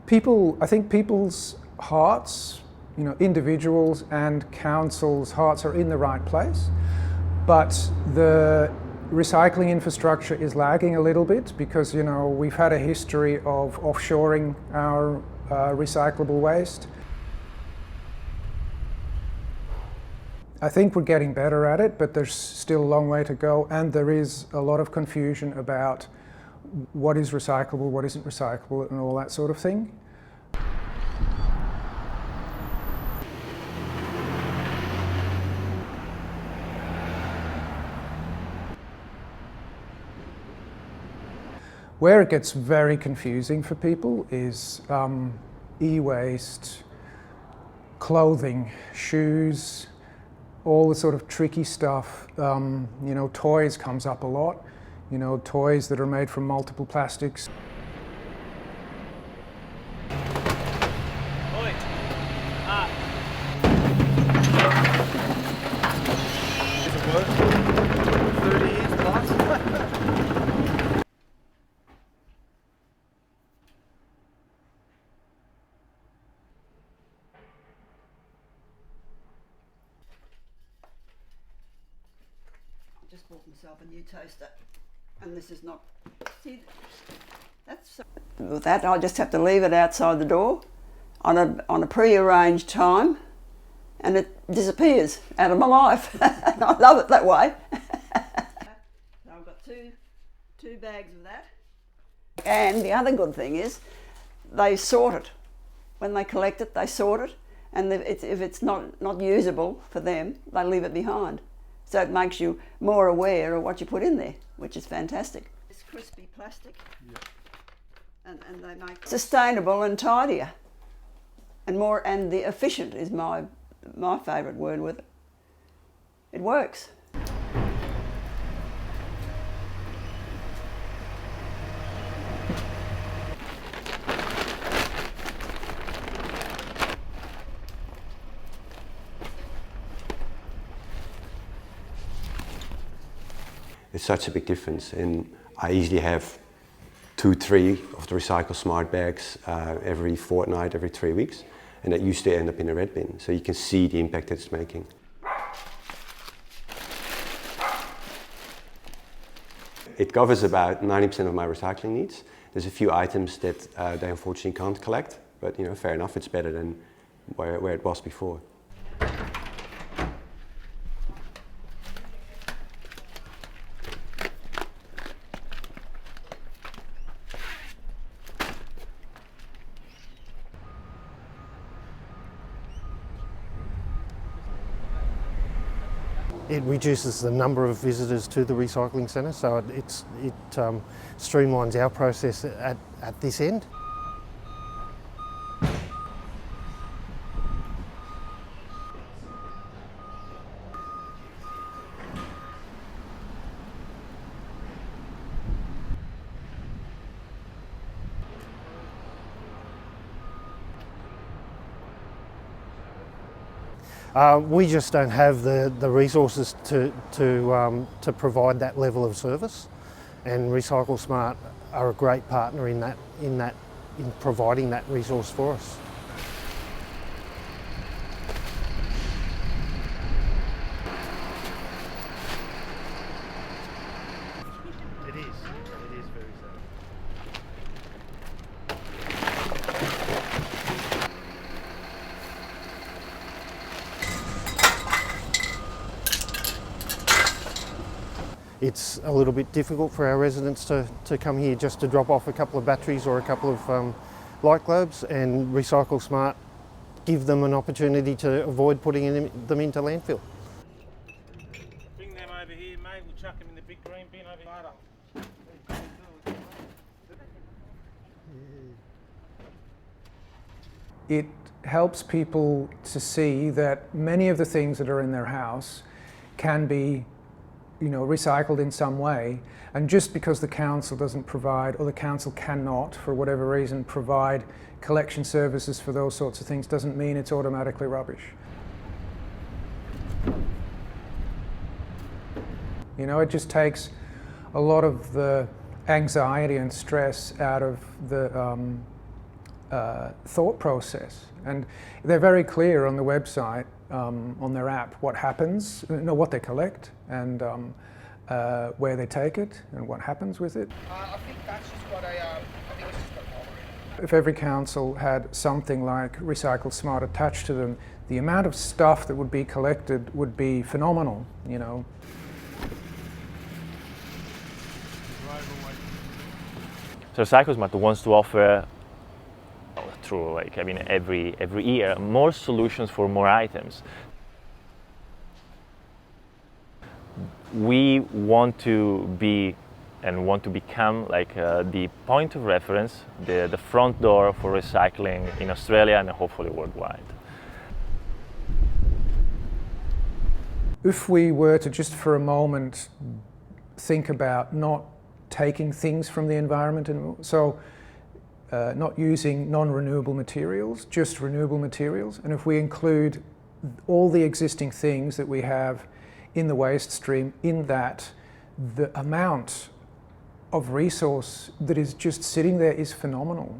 I think people's hearts, individuals and councils' hearts are in the right place, but the recycling infrastructure is lagging a little bit because, we've had a history of offshoring our recyclable waste. I think we're getting better at it, but there's still a long way to go, and there is a lot of confusion about what is recyclable, what isn't recyclable, and all that sort of thing. Where it gets very confusing for people is e-waste, clothing, shoes, all the sort of tricky stuff. Toys comes up a lot. Toys that are made from multiple plastics. Oi. Ah. Does it work? 30 years plus? Just bought myself a new toaster, and this is not, see, that's, with that I just have to leave it outside the door on a pre-arranged time, and it disappears out of my life. And I love it that way. So I've got two bags of that, and the other good thing is they sort it. When they collect it, they sort it, and if it's not usable for them, they leave it behind. So it makes you more aware of what you put in there, which is fantastic. It's crispy plastic, and they make it sustainable and tidier, and the efficient is my favourite word with it. It works. It's such a big difference, and I easily have 2-3 of the Recycle Smart bags every fortnight, every 3 weeks, and that used to end up in a red bin, so you can see the impact it's making. It covers about 90% of my recycling needs. There's a few items that they unfortunately can't collect, but fair enough, it's better than where it was before. It reduces the number of visitors to the recycling centre, so it streamlines our process at this end. We just don't have the resources to provide that level of service, and Recycle Smart are a great partner in providing that resource for us. It is very sad. It's a little bit difficult for our residents to come here just to drop off a couple of batteries or a couple of light globes, and Recycle Smart give them an opportunity to avoid putting them into landfill. Bring them over here, mate. We'll chuck them in the big green bin over here. It helps people to see that many of the things that are in their house can be recycled in some way, and just because the council doesn't provide, or the council cannot, for whatever reason, provide collection services for those sorts of things, doesn't mean it's automatically rubbish. It just takes a lot of the anxiety and stress out of the thought process. And they're very clear on the website, on their app, what happens, what they collect, and where they take it, and what happens with it. I think that's just got a, I think it's just got a collar in it. If every council had something like Recycle Smart attached to them, the amount of stuff that would be collected would be phenomenal, you know. So Recycle Smart wants to offer, through like every year, more solutions for more items. We want to be and want to become like the point of reference, the front door for recycling in Australia and hopefully worldwide. If we were to just for a moment think about not taking things from the environment, and so not using non-renewable materials, just renewable materials, and if we include all the existing things that we have in the waste stream, in that the amount of resource that is just sitting there is phenomenal.